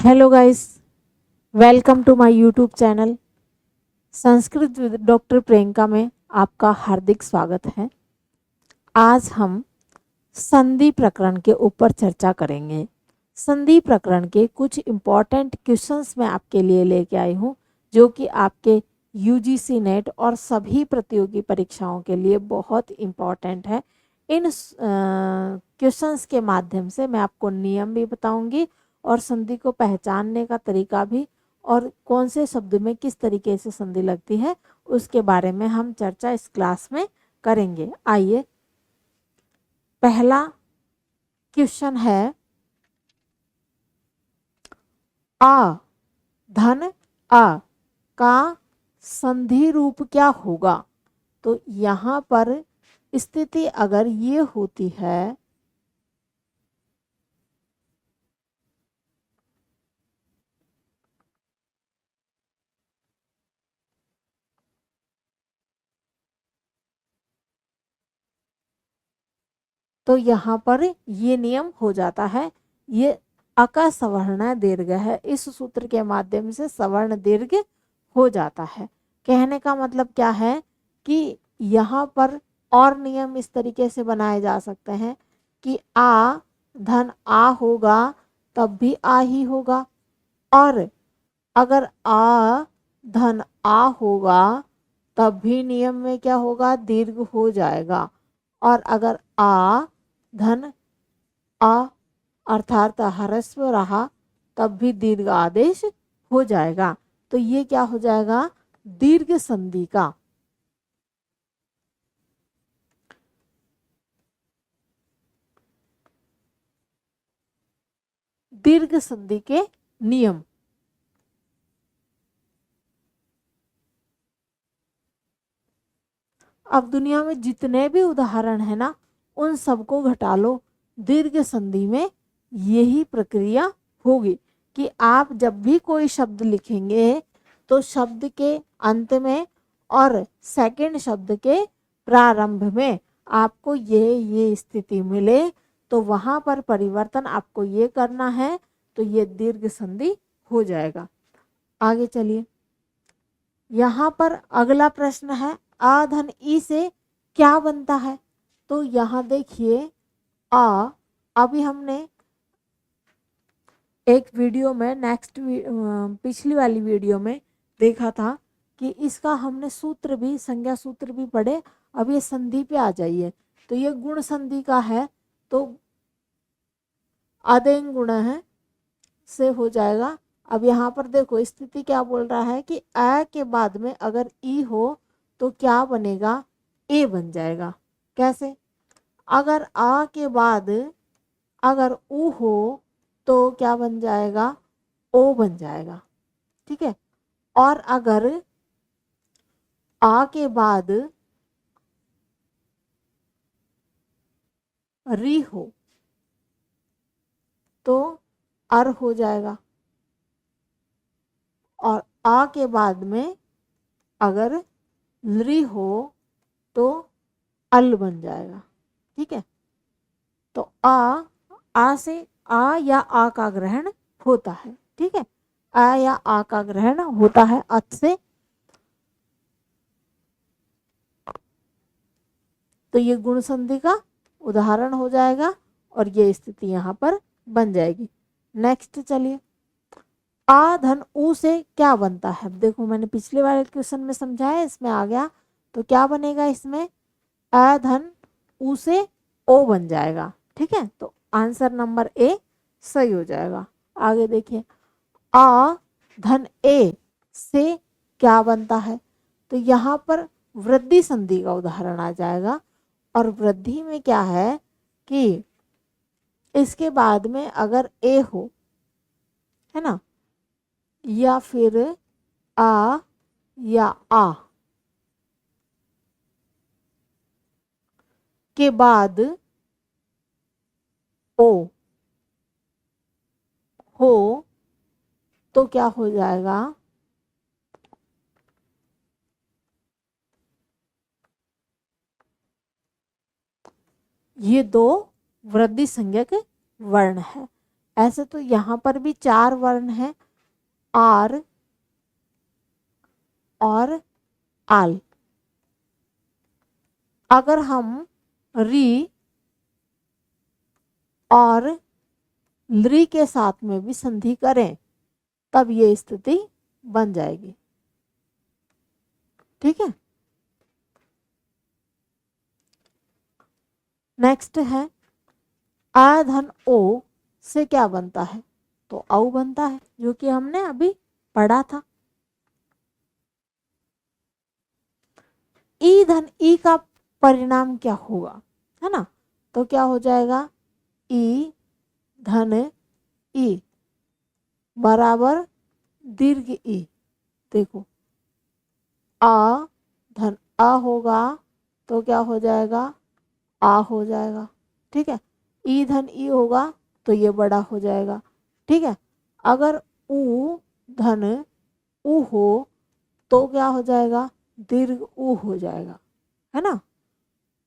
Hello guys, welcome to my YouTube channel Sanskrit with doctor Priyanka में आपका हार्दिक स्वागत है। आज हम संधि प्रकरण के ऊपर चर्चा करेंगे। संधि प्रकरण के कुछ इम्पॉर्टेंट क्वेश्चंस मैं आपके लिए लेके आई हूँ, जो कि आपके यूजीसी नेट और सभी प्रतियोगी परीक्षाओं के लिए बहुत इम्पॉर्टेंट है। इन क्वेश्चंस के माध्यम से मैं आपको नियम भी बताऊंगी और संधि को पहचानने का तरीका भी, और कौन से शब्द में किस तरीके से संधि लगती है उसके बारे में हम चर्चा इस क्लास में करेंगे। आइए, पहला क्वेश्चन है, आ धन आ का संधि रूप क्या होगा? तो यहां पर स्थिति अगर ये होती है, तो यहाँ पर ये नियम हो जाता है। ये अका सवर्ण दीर्घ है, इस सूत्र के माध्यम से सवर्ण दीर्घ हो जाता है। कहने का मतलब क्या है कि यहाँ पर और नियम इस तरीके से बनाए जा सकते हैं कि आ धन आ होगा तब भी आ ही होगा, और अगर आ धन आ होगा तब भी नियम में क्या होगा, दीर्घ हो जाएगा। और अगर आ धन आ अर्थात ह्रस्व रहा तब भी दीर्घ आदेश हो जाएगा। तो ये क्या हो जाएगा, दीर्घ संधि का दीर्घ संधि के नियम। अब दुनिया में जितने भी उदाहरण है ना, उन सबको घटा लो, दीर्घ संधि में यही प्रक्रिया होगी कि आप जब भी कोई शब्द लिखेंगे तो शब्द के अंत में और सेकंड शब्द के प्रारंभ में आपको ये स्थिति मिले तो वहां पर परिवर्तन आपको ये करना है, तो ये दीर्घ संधि हो जाएगा। आगे चलिए, यहाँ पर अगला प्रश्न है, आ धन ई से क्या बनता है? तो यहाँ देखिए, आ अभी हमने एक वीडियो में पिछली वाली वीडियो में देखा था कि इसका हमने सूत्र भी, संज्ञा सूत्र भी पढ़े। अब ये संधि पे आ जाइए, तो ये गुण संधि का है, तो आदेंग गुण है से हो जाएगा। अब यहाँ पर देखो स्थिति क्या बोल रहा है कि आ के बाद में अगर ई हो तो क्या बनेगा, ए बन जाएगा। कैसे? अगर आ के बाद अगर ऊ हो तो क्या बन जाएगा, ओ बन जाएगा। ठीक है। और अगर आ के बाद री हो तो अर हो जाएगा, और आ के बाद में अगर लरी हो तो अल बन जाएगा। ठीक है। तो आ से आ या आ का ग्रहण होता है। ठीक है, आ या आ का ग्रहण होता है अच से। तो ये गुण संधि का उदाहरण हो जाएगा और ये स्थिति यहाँ पर बन जाएगी। नेक्स्ट चलिए, आ धन ऊ से क्या बनता है? देखो मैंने पिछले वाले क्वेश्चन में समझाया, इसमें आ गया। तो क्या बनेगा इसमें, आ धन ऊ से ओ बन जाएगा। ठीक है, तो आंसर नंबर ए सही हो जाएगा। आगे देखिए, आ धन ए से क्या बनता है? तो यहाँ पर वृद्धि संधि का उदाहरण आ जाएगा, और वृद्धि में क्या है कि इसके बाद में अगर ए हो, है ना, या फिर आ या आ के बाद ओ हो तो क्या हो जाएगा, ये दो वृद्धि संज्ञक वर्ण है। ऐसे तो यहाँ पर भी 4 वर्ण हैं, आर और आल। अगर हम री और लृ के साथ में भी संधि करें तब ये स्थिति बन जाएगी। ठीक है। नेक्स्ट है आ धन ओ से क्या बनता है, तो औ बनता है, जो कि हमने अभी पढ़ा था। ई धन ई का परिणाम क्या होगा, है ना, तो क्या हो जाएगा, ई धन ई बराबर दीर्घ ई। देखो आ धन आ होगा तो क्या हो जाएगा, आ हो जाएगा। ठीक है। ई धन ई होगा तो ये बड़ा हो जाएगा। ठीक है। अगर ऊ धन ऊ हो तो क्या हो जाएगा, दीर्घ ऊ हो जाएगा, है ना।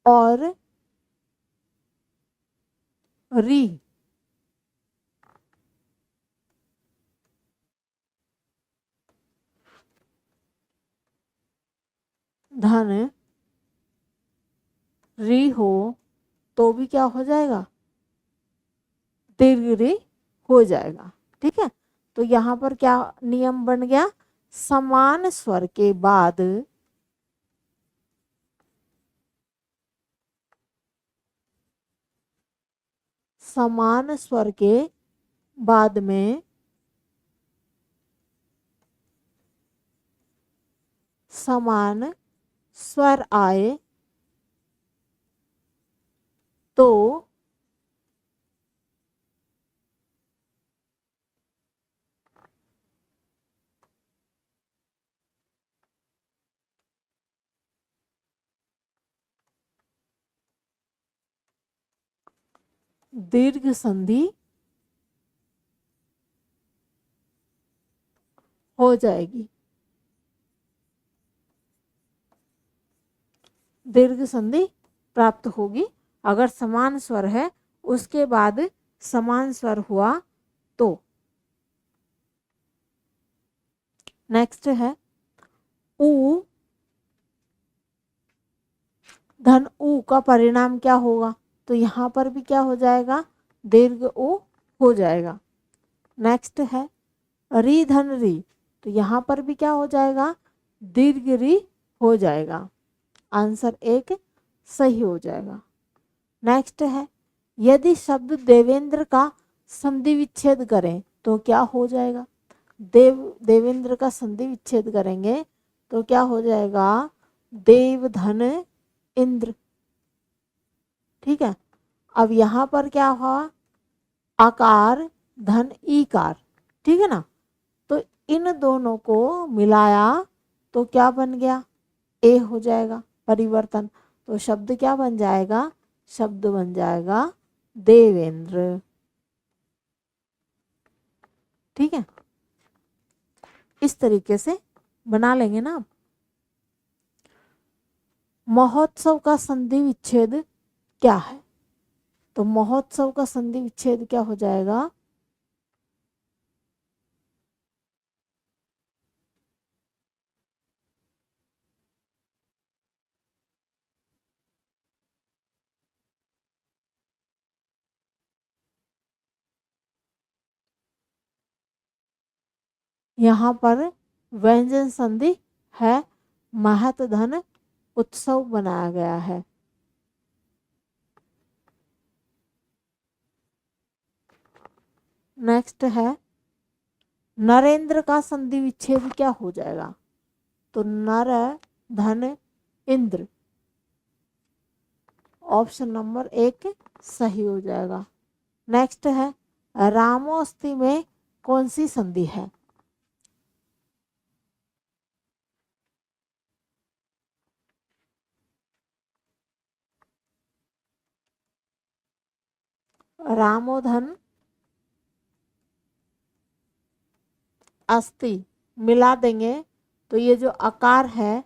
और री धन री हो तो भी क्या हो जाएगा, दीर्घ री हो जाएगा। ठीक है। तो यहाँ पर क्या नियम बन गया, समान स्वर के बाद समान स्वर के बाद में समान स्वर आए तो दीर्घ संधि हो जाएगी। दीर्घ संधि प्राप्त होगी अगर समान स्वर है उसके बाद समान स्वर हुआ तो। नेक्स्ट है ऊ धन ऊ का परिणाम क्या होगा, तो यहाँ पर भी क्या हो जाएगा, दीर्घ ऊ हो जाएगा। नेक्स्ट है री धन री, तो यहाँ पर भी क्या हो जाएगा, दीर्घ री हो जाएगा। आंसर एक सही हो जाएगा। नेक्स्ट है यदि शब्द देवेंद्र का संधि विच्छेद करें तो क्या हो जाएगा, देवेंद्र का संधि विच्छेद करेंगे तो क्या हो जाएगा, देव धन इंद्र। ठीक है। अब यहाँ पर क्या हुआ, आकार धन ईकार। ठीक है ना। तो इन दोनों को मिलाया तो क्या बन गया, ए हो जाएगा परिवर्तन। तो शब्द क्या बन जाएगा, शब्द बन जाएगा देवेंद्र। ठीक है। इस तरीके से बना लेंगे ना आप। महोत्सव का संधि विच्छेद क्या है, तो महोत्सव का संधि विच्छेद क्या हो जाएगा, यहाँ पर व्यंजन संधि है, महत धन उत्सव बनाया गया है। नेक्स्ट है नरेंद्र का संधि विच्छेद क्या हो जाएगा, तो नर धन इंद्र। ऑप्शन नंबर एक सही हो जाएगा। नेक्स्ट है रामोस्ती में कौन सी संधि है, रामोधन अस्थि मिला देंगे तो ये जो आकार है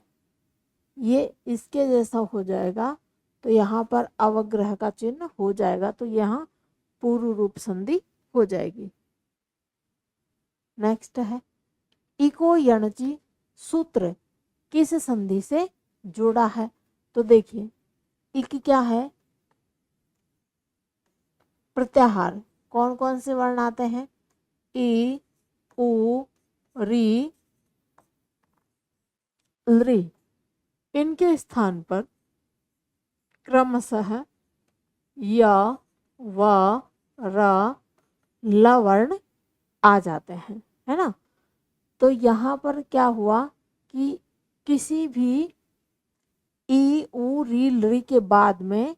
ये इसके जैसा हो जाएगा, तो यहाँ पर अवग्रह का चिन्ह हो जाएगा, तो यहाँ पूर्व रूप संधि हो जाएगी। नेक्स्ट है इको यणची सूत्र किस संधि से जुड़ा है। तो देखिए इक क्या है, प्रत्याहार। कौन कौन से वर्ण आते हैं, ई उ री लृ। इनके स्थान पर क्रमशः य व र ल वर्ण आ जाते हैं, है ना। तो यहाँ पर क्या हुआ कि किसी भी ई उ री लृ के बाद में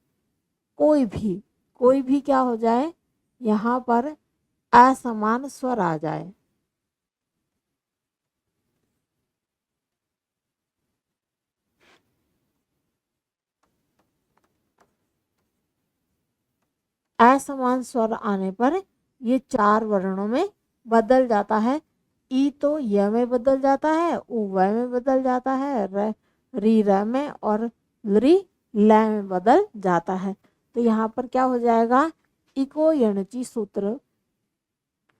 कोई भी क्या हो जाए, यहाँ पर असमान स्वर आ जाए। असमान स्वर आने पर ये 4 वर्णों में बदल जाता है। ई तो य में बदल जाता है, उ व में बदल जाता है, र री र में और लृ ल में बदल जाता है। तो यहाँ पर क्या हो जाएगा, इको यणची सूत्र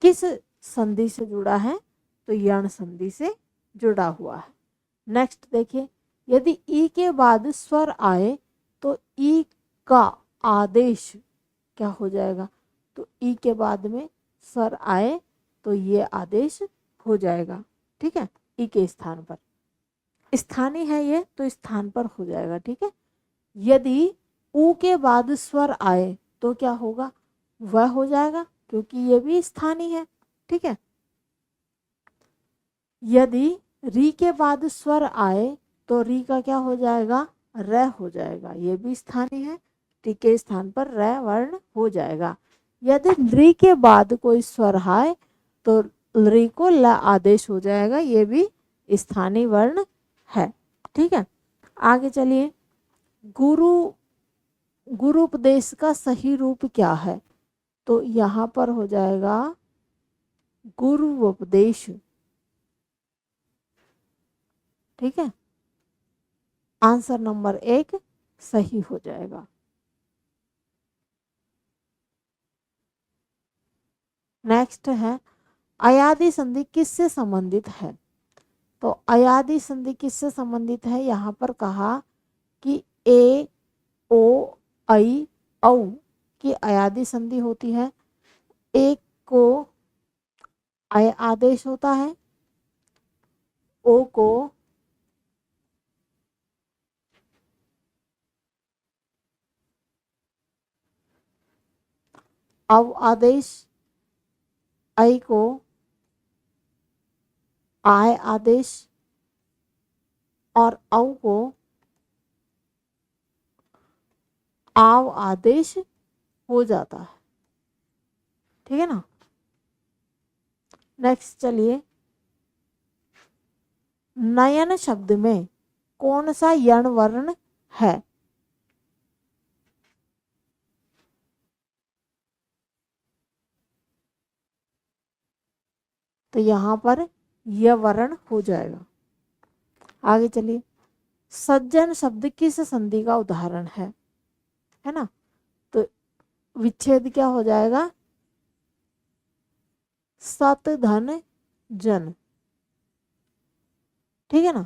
किस संधि से जुड़ा है, तो यण संधि से जुड़ा हुआ है। नेक्स्ट देखिए, यदि ई के बाद स्वर आए तो ई का आदेश क्या हो जाएगा, तो ई के बाद में स्वर आए तो ये आदेश हो जाएगा। ठीक है, ई के स्थान पर, स्थानीय है ये तो स्थान पर हो जाएगा। ठीक है, यदि ऊ के बाद स्वर आए तो क्या होगा, वह हो जाएगा क्योंकि ये भी स्थानीय है। ठीक है, यदि री के बाद स्वर आए तो री का क्या हो जाएगा, र हो जाएगा, ये भी स्थानीय है। टी के स्थान पर र वर्ण हो जाएगा। यदि लृ के बाद कोई स्वर आए तो लृ को ल आदेश हो जाएगा, ये भी स्थानीय वर्ण है। ठीक है, आगे चलिए, गुरु उपदेश का सही रूप क्या है, तो यहाँ पर हो जाएगा गुरु उपदेश। ठीक है, आंसर नंबर 1 सही हो जाएगा। नेक्स्ट है अयादि संधि किससे संबंधित है, तो अयादि संधि किससे संबंधित है, यहाँ पर कहा कि ए ओ ऐ औ की अयादि संधि होती है। एक को अय आदेश होता है, ओ को अव आदेश, ऐ को आय आदेश और औ को आव आदेश हो जाता है। ठीक है ना। नेक्स्ट चलिए, नयन शब्द में कौन सा यण वर्ण है, तो यहां पर यह वर्ण हो जाएगा। आगे चलिए, सज्जन शब्द किस संधि का उदाहरण है ना, तो विच्छेद क्या हो जाएगा, सत धन जन। ठीक है ना।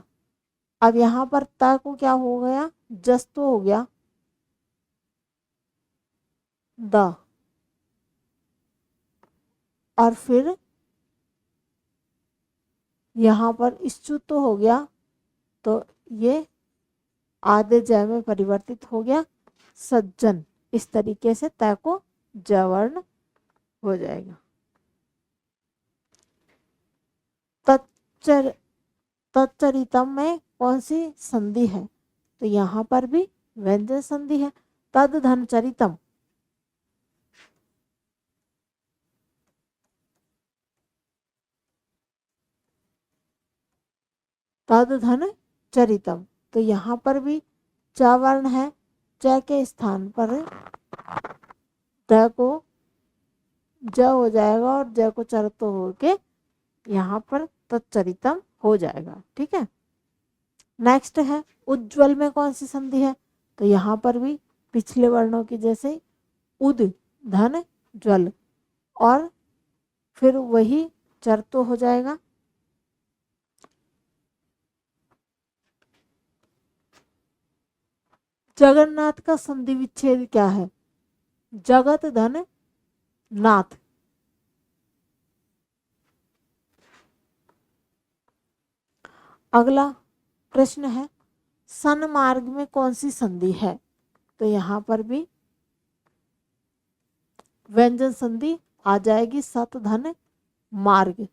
अब यहां पर त को क्या हो गया, जस तो हो गया द, और फिर यहां पर इच्युत तो हो गया, तो ये आधे जय में परिवर्तित हो गया सज्जन। इस तरीके से त को ज वर्ण हो जाएगा। तच्चर तच्चरितम में कौन सी संधि है, तो यहां पर भी व्यंजन संधि है, तद धन चरितम। तद धन चरितम, तो यहां पर भी च वर्ण है, च के स्थान पर द को ज हो जाएगा और ज को चर तो होके यहाँ पर तच्चरितम हो जाएगा। ठीक है, नेक्स्ट है उज्ज्वल में कौन सी संधि है, तो यहाँ पर भी पिछले वर्णों की जैसे उद धन ज्वल और फिर वही चर तो हो जाएगा। जगन्नाथ का संधि विच्छेद क्या है? जगत धन नाथ। अगला प्रश्न है सन मार्ग में कौन सी संधि है? तो यहां पर भी व्यंजन संधि आ जाएगी, सत धन मार्ग।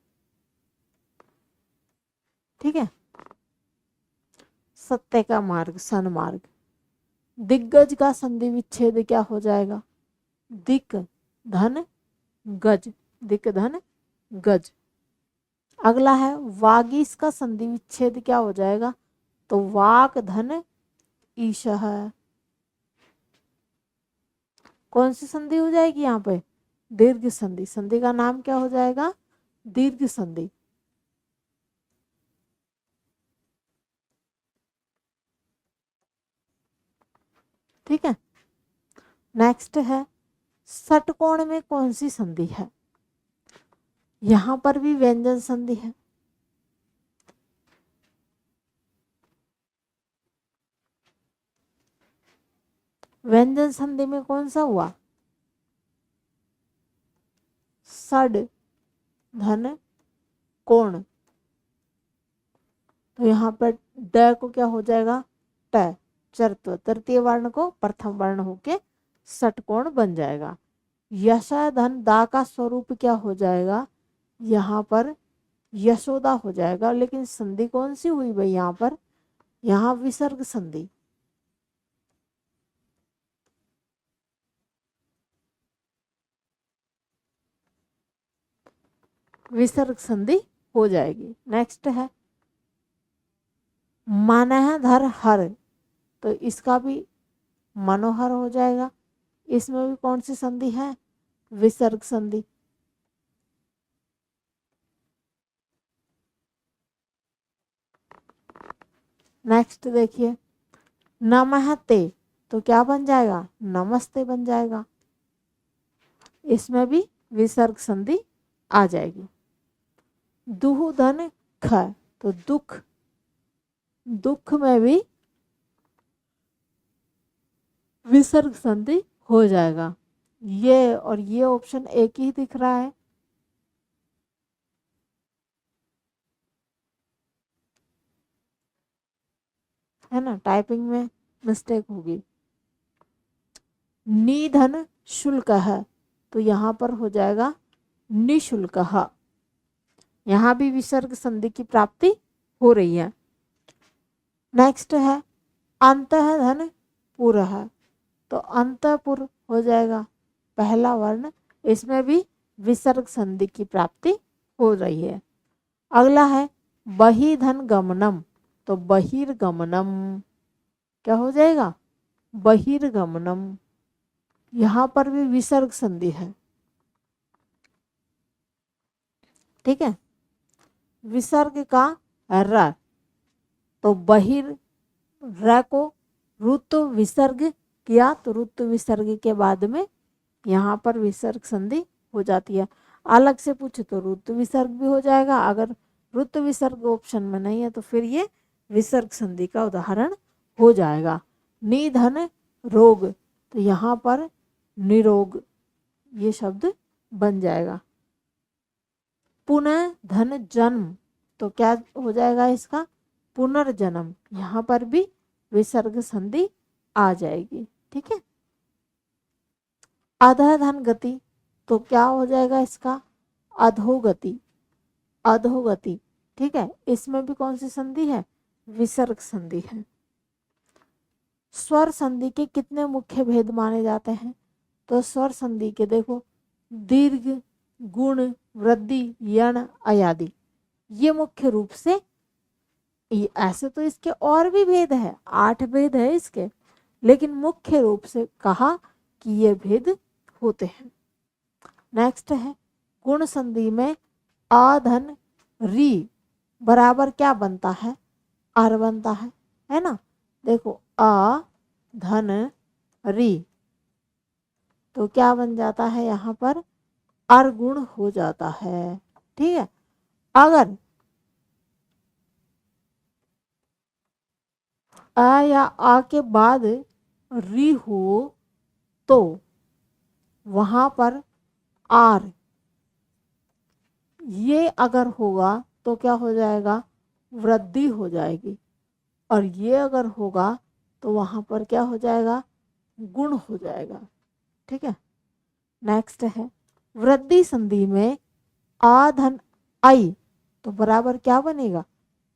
ठीक है, सत्य का मार्ग, सन मार्ग। दिग्गज का संधि विच्छेद क्या हो जाएगा? दिक धन गज, दिक धन गज। अगला है वागीश का संधि विच्छेद क्या हो जाएगा? तो वाक धन ईश है। कौन सी संधि हो जाएगी यहाँ पे? दीर्घ संधि। संधि का नाम क्या हो जाएगा? दीर्घ संधि। ठीक है, नेक्स्ट है षटकोण में कौन सी संधि है? यहां पर भी व्यंजन संधि है। व्यंजन संधि में कौन सा हुआ? षड धन कोण। तो यहाँ पर ड को क्या हो जाएगा? ट, चरत्व, तृतीय वर्ण को प्रथम वर्ण होके षटकोण बन जाएगा। यशा धन दा का स्वरूप क्या हो जाएगा? यहाँ पर यशोदा हो जाएगा। लेकिन संधि कौन सी हुई भाई यहाँ पर? यहाँ विसर्ग संधि। विसर्ग संधि हो जाएगी। नेक्स्ट है मनहधर हर। तो इसका भी मनोहर हो जाएगा। इसमें भी कौन सी संधि है? विसर्ग संधि। नेक्स्ट देखिए नमस्ते। तो क्या बन जाएगा? नमस्ते बन जाएगा। इसमें भी विसर्ग संधि आ जाएगी। दुह धन ख। तो दुख, दुख में भी विसर्ग संधि हो जाएगा। ये और ये ऑप्शन एक ही दिख रहा है ना, टाइपिंग में मिस्टेक होगी। निधन शुल्क है। तो यहां पर हो जाएगा निशुल्क। यहां भी विसर्ग संधि की प्राप्ति हो रही है। नेक्स्ट है अंतः धन पुर है। तो अंतपुर हो जाएगा पहला वर्ण। इसमें भी विसर्ग संधि की प्राप्ति हो रही है। अगला है बहिधन गमनम। तो बहिर्गमनम क्या हो जाएगा? बहिर्गमनम। यहां पर भी विसर्ग संधि है। ठीक है, विसर्ग का र। तो बहिर र को ऋतु विसर्ग किया तो ऋतु विसर्ग के बाद में यहाँ पर विसर्ग संधि हो जाती है। अलग से पूछे तो ऋतु विसर्ग भी हो जाएगा। अगर ऋतु विसर्ग ऑप्शन में नहीं है तो फिर ये विसर्ग संधि का उदाहरण हो जाएगा। निधन रोग। तो यहाँ पर निरोग ये शब्द बन जाएगा। पुनः धन जन्म। तो क्या हो जाएगा इसका? पुनर्जन्म। यहाँ पर भी विसर्ग संधि आ जाएगी। ठीक है, अधः धन गति। तो क्या हो जाएगा इसका? अधोगति, अधोगति। ठीक है, इसमें भी कौन सी संधि है? विसर्ग संधि है। स्वर संधि के कितने मुख्य भेद माने जाते हैं? तो स्वर संधि के देखो दीर्घ, गुण, वृद्धि, यण, अयादि। ये मुख्य रूप से, ऐसे तो इसके और भी भेद है, 8 भेद है इसके, लेकिन मुख्य रूप से कहा कि ये भेद होते हैं। नेक्स्ट है गुण संधि में आ धन री बराबर क्या बनता है? आर बनता है ना। देखो आ धन री तो क्या बन जाता है यहाँ पर? अर्गुण हो जाता है। ठीक है, अगर अ या आ के बाद री हो तो वहां पर आर, ये अगर होगा तो क्या हो जाएगा, वृद्धि हो जाएगी, और ये अगर होगा तो वहां पर क्या हो जाएगा, गुण हो जाएगा। ठीक है, नेक्स्ट है वृद्धि संधि में आ धन आई तो बराबर क्या बनेगा,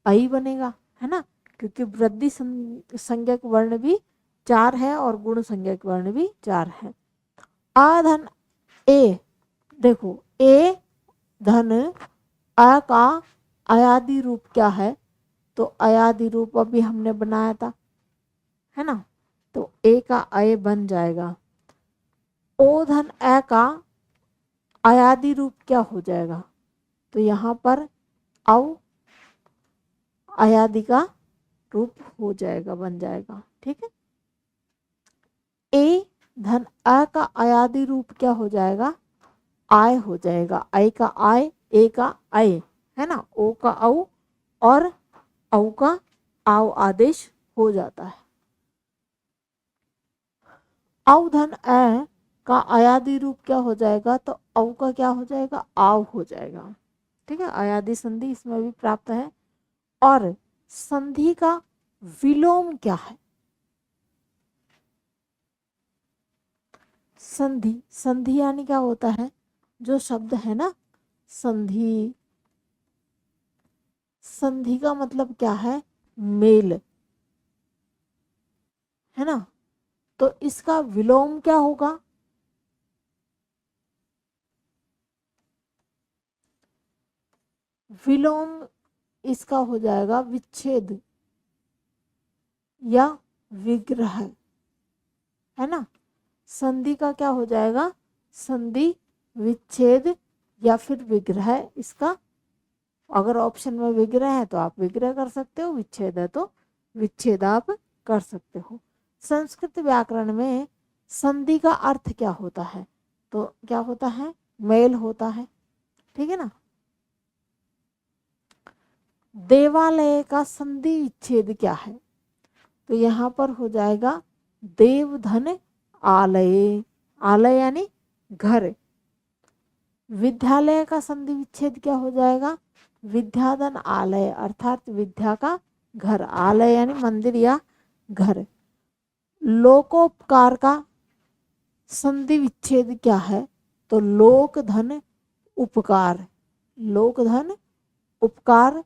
आई बनेगा, है ना, क्योंकि वृद्धि संज्ञक वर्ण भी 4 है और गुण संज्ञक वर्ण भी 4 है। आ धन ए, देखो ए धन अ का अयादि रूप क्या है, तो अयादि रूप अभी हमने बनाया था, है ना, तो ए का अय बन जाएगा। ओ धन अ का अयादि रूप क्या हो जाएगा, तो यहाँ पर औ अयादि का रूप हो जाएगा, बन जाएगा। ठीक है, ए धन अ का अयादि रूप क्या हो जाएगा, आय हो जाएगा, आई का आय, ए का आय, है ना, ओ का औ और औ का आव आदेश हो जाता है। औ धन अ का अयादि रूप क्या हो जाएगा, तो औ का क्या हो जाएगा, आव हो जाएगा। ठीक है, अयादि संधि इसमें भी प्राप्त है। और संधि का विलोम क्या है, संधि, संधि यानी क्या होता है, जो शब्द है ना संधि, संधि का मतलब क्या है, मेल, है ना, तो इसका विलोम क्या होगा, विलोम इसका हो जाएगा विच्छेद या विग्रह, है ना, संधि का क्या हो जाएगा, संधि विच्छेद या फिर विग्रह। इसका अगर ऑप्शन में विग्रह है तो आप विग्रह कर सकते हो, विच्छेद है तो विच्छेद आप कर सकते हो। संस्कृत व्याकरण में संधि का अर्थ क्या होता है, तो क्या होता है, मेल होता है। ठीक है ना, देवालय का संधि विच्छेद क्या है, तो यहाँ पर हो जाएगा देवधन आलय, आलय यानी घर। विद्यालय का संधि विच्छेद क्या हो जाएगा, विद्याधन आलय, अर्थात विद्या का घर, आलय यानी मंदिर या घर। लोकोपकार का संधि विच्छेद क्या है, तो लोक धन उपकार, लोक धन उपकार,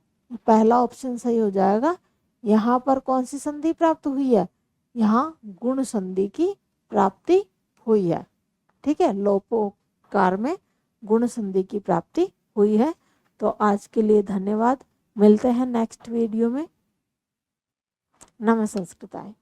पहला ऑप्शन सही हो जाएगा। यहाँ पर कौन सी संधि प्राप्त हुई है, यहाँ गुण संधि की प्राप्ति हुई है। ठीक है, लोपोपकार में गुण संधि की प्राप्ति हुई है। तो आज के लिए धन्यवाद, मिलते हैं नेक्स्ट वीडियो में। नमः संस्कृताय।